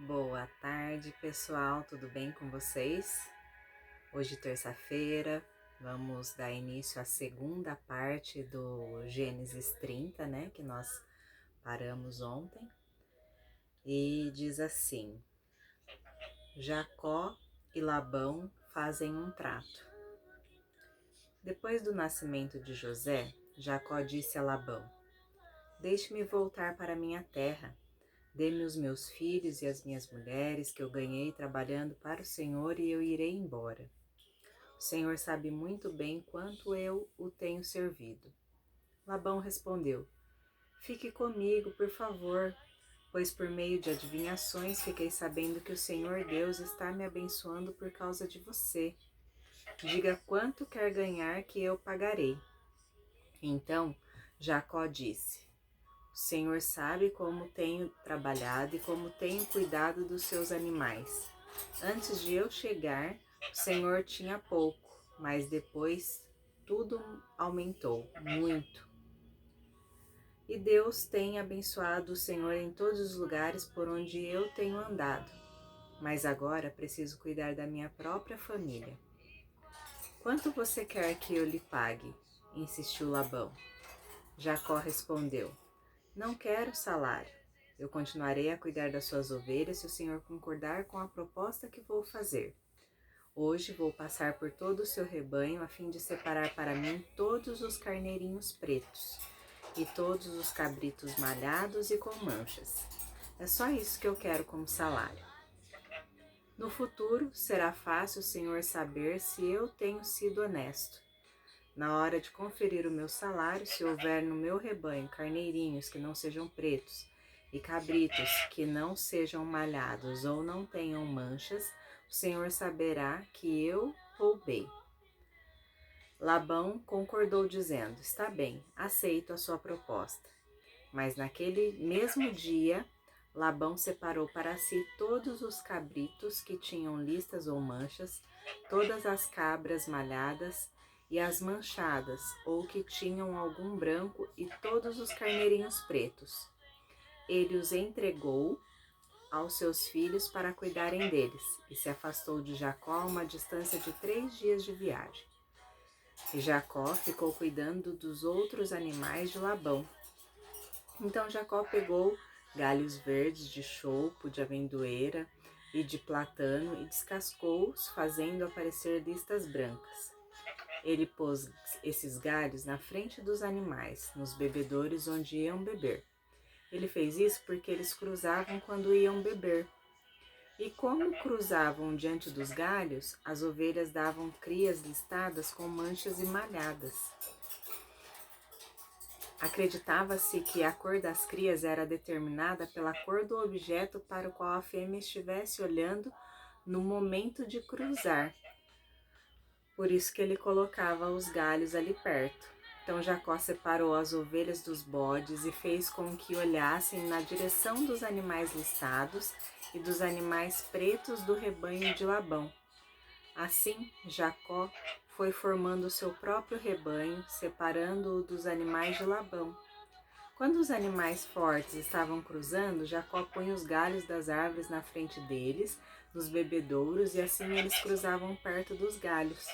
Boa tarde, pessoal, tudo bem com vocês? Hoje, terça-feira, vamos dar início à segunda parte do Gênesis 30, né, que nós paramos ontem. E diz assim: Jacó e Labão fazem um trato. Depois do nascimento de José, Jacó disse a Labão: Deixe-me voltar para minha terra. Dê-me os meus filhos e as minhas mulheres que eu ganhei trabalhando para o Senhor e eu irei embora. O Senhor sabe muito bem quanto eu o tenho servido. Labão respondeu: Fique comigo, por favor, pois por meio de adivinhações fiquei sabendo que o Senhor Deus está me abençoando por causa de você. Diga quanto quer ganhar que eu pagarei. Então Jacó disse: O Senhor sabe como tenho trabalhado e como tenho cuidado dos seus animais. Antes de eu chegar, o Senhor tinha pouco, mas depois tudo aumentou muito. E Deus tem abençoado o Senhor em todos os lugares por onde eu tenho andado. Mas agora preciso cuidar da minha própria família. Quanto você quer que eu lhe pague? Insistiu Labão. Jacó respondeu: Não quero salário. Eu continuarei a cuidar das suas ovelhas se o Senhor concordar com a proposta que vou fazer. Hoje vou passar por todo o seu rebanho a fim de separar para mim todos os carneirinhos pretos e todos os cabritos malhados e com manchas. É só isso que eu quero como salário. No futuro, será fácil o Senhor saber se eu tenho sido honesto. Na hora de conferir o meu salário, se houver no meu rebanho carneirinhos que não sejam pretos e cabritos que não sejam malhados ou não tenham manchas, o Senhor saberá que eu roubei. Labão concordou dizendo: Está bem, aceito a sua proposta. Mas naquele mesmo dia, Labão separou para si todos os cabritos que tinham listas ou manchas, todas as cabras malhadas e as manchadas, ou que tinham algum branco, e todos os carneirinhos pretos. Ele os entregou aos seus filhos para cuidarem deles, e se afastou de Jacó a uma distância de 3 dias de viagem. E Jacó ficou cuidando dos outros animais de Labão. Então Jacó pegou galhos verdes de choupo, de amendoeira e de platano e descascou-os, fazendo aparecer listas brancas. Ele pôs esses galhos na frente dos animais, nos bebedouros onde iam beber. Ele fez isso porque eles cruzavam quando iam beber. E como cruzavam diante dos galhos, as ovelhas davam crias listadas com manchas e malhadas. Acreditava-se que a cor das crias era determinada pela cor do objeto para o qual a fêmea estivesse olhando no momento de cruzar. Por isso que ele colocava os galhos ali perto. Então Jacó separou as ovelhas dos bodes e fez com que olhassem na direção dos animais listados e dos animais pretos do rebanho de Labão. Assim, Jacó foi formando o seu próprio rebanho, separando-o dos animais de Labão. Quando os animais fortes estavam cruzando, Jacó punha os galhos das árvores na frente deles, nos bebedouros, e assim eles cruzavam perto dos galhos.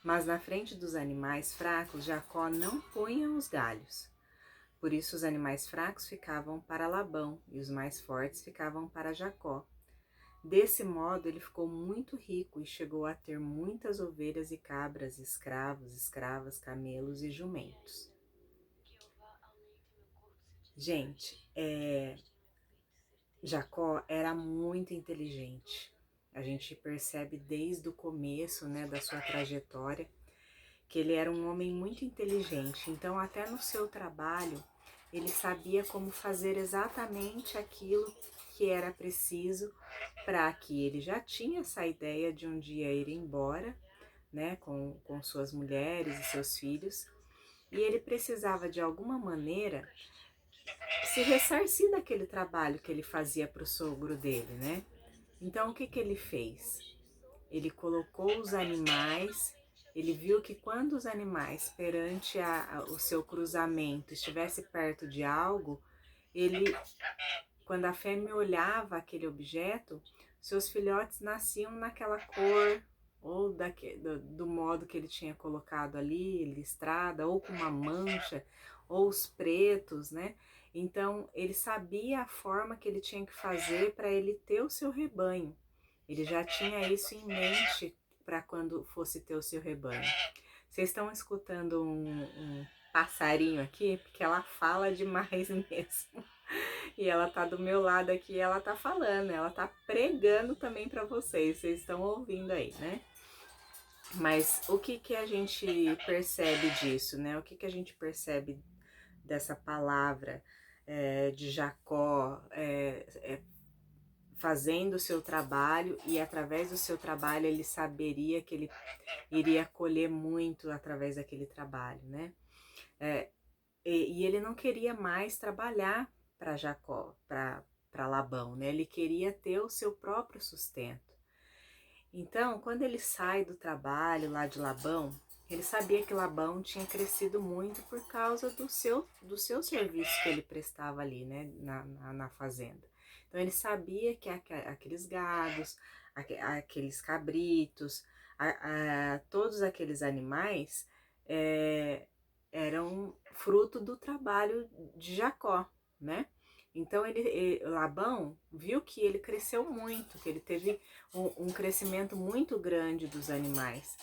Mas na frente dos animais fracos, Jacó não punha os galhos. Por isso os animais fracos ficavam para Labão e os mais fortes ficavam para Jacó. Desse modo ele ficou muito rico e chegou a ter muitas ovelhas e cabras, escravos, escravas, camelos e jumentos. Gente, Jacó era muito inteligente. A gente percebe desde o começo, né, da sua trajetória, que ele era um homem muito inteligente. Então, até no seu trabalho, ele sabia como fazer exatamente aquilo que era preciso para que ele já tinha essa ideia de um dia ir embora, né, com suas mulheres e seus filhos, e ele precisava de alguma maneira se ressarcir daquele trabalho que ele fazia para o sogro dele, né? Então, o que que ele fez? Ele colocou os animais, ele viu que quando os animais, perante o seu cruzamento, estivesse perto de algo, ele quando a fêmea olhava aquele objeto, seus filhotes nasciam naquela cor, ou do modo que ele tinha colocado ali, listrada, ou com uma mancha, ou os pretos, né? Então, ele sabia a forma que ele tinha que fazer para ele ter o seu rebanho. Ele já tinha isso em mente para quando fosse ter o seu rebanho. Vocês estão escutando um passarinho aqui? Porque ela fala demais mesmo. E ela tá do meu lado aqui e ela tá falando, ela tá pregando também para vocês estão ouvindo aí, né? Mas o que que a gente percebe disso, né? O que que a gente percebe dessa palavra de Jacó fazendo o seu trabalho, e através do seu trabalho ele saberia que ele iria colher muito através daquele trabalho, né? E ele não queria mais trabalhar para Jacó, para Labão, né? Ele queria ter o seu próprio sustento. Então, quando ele sai do trabalho lá de Labão, ele sabia que Labão tinha crescido muito por causa do seu serviço que ele prestava ali, né, na fazenda. Então, ele sabia que aqueles gados, aqueles cabritos, todos aqueles animais eram fruto do trabalho de Jacó, né? Então Labão viu que ele cresceu muito, que ele teve um crescimento muito grande dos animais.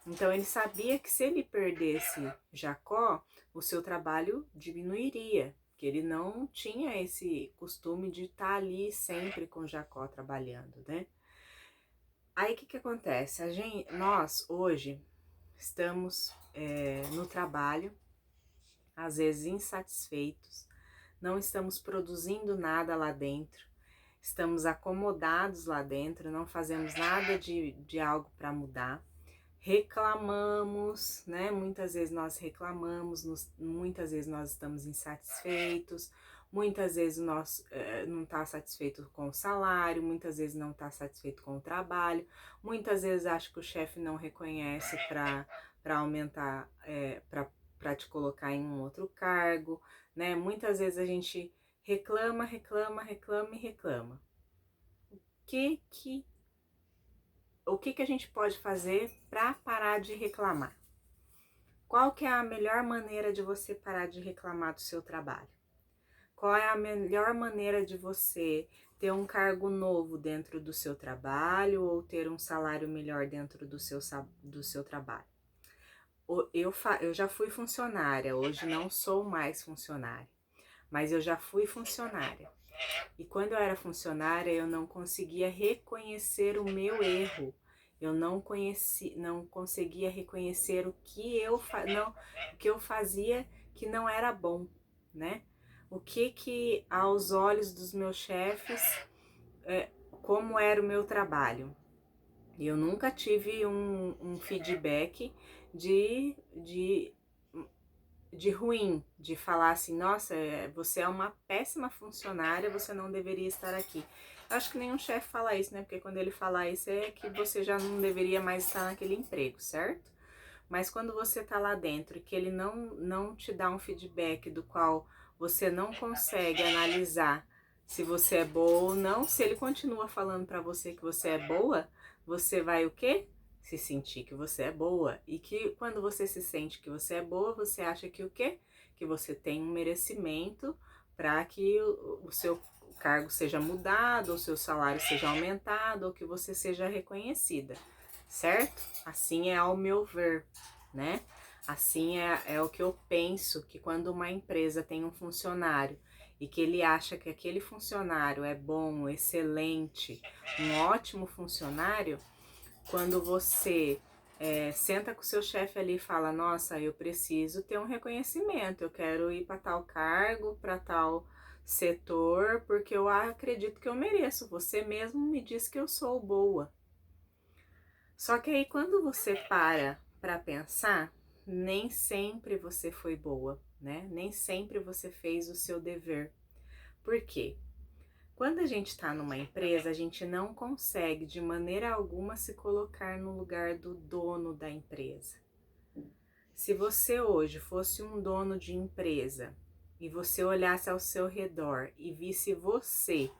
Então ele sabia que se ele perdesse Jacó, o seu trabalho diminuiria, que ele não tinha esse costume de estar ali sempre com Jacó trabalhando, né? Aí o que acontece? Nós hoje estamos no trabalho, às vezes insatisfeitos, não estamos produzindo nada lá dentro, estamos acomodados lá dentro, não fazemos nada de algo para mudar, reclamamos, né? Muitas vezes nós reclamamos, muitas vezes nós estamos insatisfeitos, muitas vezes nós não está satisfeito com o salário, muitas vezes não está satisfeito com o trabalho, muitas vezes acha que o chefe não reconhece para aumentar, para te colocar em um outro cargo, né? Muitas vezes a gente reclama, reclama, reclama e reclama. O que a gente pode fazer para parar de reclamar? Qual que é a melhor maneira de você parar de reclamar do seu trabalho? Qual é a melhor maneira de você ter um cargo novo dentro do seu trabalho ou ter um salário melhor dentro do seu trabalho? Eu já fui funcionária, hoje não sou mais funcionária, mas eu já fui funcionária. E quando eu era funcionária, eu não conseguia reconhecer o meu erro. Eu não conseguia reconhecer o que eu fazia que não era bom, né? O que aos olhos dos meus chefes, como era o meu trabalho. E eu nunca tive um feedback de ruim, de falar assim, nossa, você é uma péssima funcionária, você não deveria estar aqui. Acho que nenhum chefe fala isso, né? Porque quando ele fala isso é que você já não deveria mais estar naquele emprego, certo? Mas quando você tá lá dentro e que ele não te dá um feedback do qual você não consegue analisar se você é boa ou não, se ele continua falando para você que você é boa, você vai o quê? Se sentir que você é boa. E que quando você se sente que você é boa, você acha que o quê? Que você tem um merecimento para que o seu cargo seja mudado, o seu salário seja aumentado, ou que você seja reconhecida, certo? Assim é ao meu ver, né? Assim é o que eu penso, que quando uma empresa tem um funcionário e que ele acha que aquele funcionário é bom, excelente, um ótimo funcionário, quando você senta com o seu chefe ali e fala, nossa, eu preciso ter um reconhecimento, eu quero ir para tal cargo, para tal setor, porque eu acredito que eu mereço, você mesmo me diz que eu sou boa. Só que aí quando você para pensar, nem sempre você foi boa, né? Nem sempre você fez o seu dever. Por quê? Quando a gente está numa empresa, a gente não consegue de maneira alguma se colocar no lugar do dono da empresa. Se você hoje fosse um dono de empresa e você olhasse ao seu redor e visse você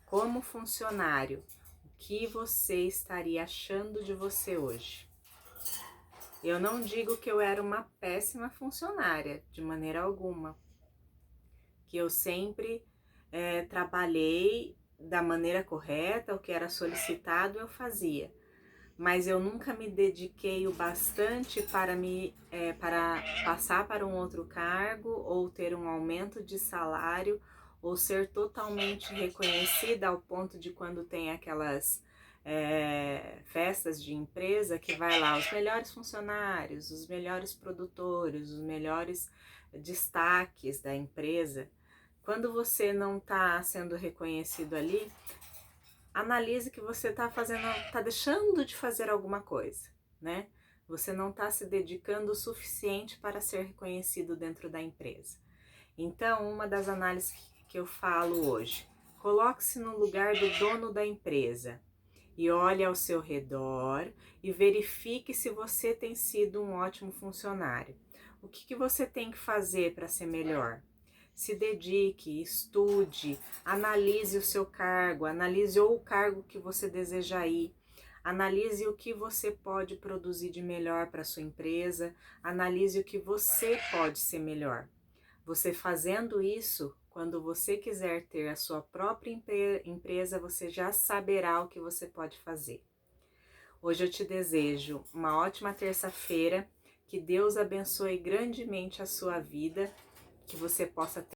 como funcionário, o que você estaria achando de você hoje? Eu não digo que eu era uma péssima funcionária, de maneira alguma, que eu sempre trabalhei da maneira correta, o que era solicitado eu fazia, mas eu nunca me dediquei o bastante para passar para um outro cargo ou ter um aumento de salário ou ser totalmente reconhecida ao ponto de quando tem aquelas festas de empresa que vai lá os melhores funcionários, os melhores produtores, os melhores destaques da empresa. Quando você não está sendo reconhecido ali, analise que você está deixando de fazer alguma coisa, né? Você não está se dedicando o suficiente para ser reconhecido dentro da empresa. Então, uma das análises que eu falo hoje, coloque-se no lugar do dono da empresa e olhe ao seu redor e verifique se você tem sido um ótimo funcionário. O que você tem que fazer para ser melhor? Se dedique, estude, analise o seu cargo, analise o cargo que você deseja ir, analise o que você pode produzir de melhor para sua empresa, analise o que você pode ser melhor. Você fazendo isso, quando você quiser ter a sua própria empresa, você já saberá o que você pode fazer. Hoje eu te desejo uma ótima terça-feira, que Deus abençoe grandemente a sua vida, que você possa ter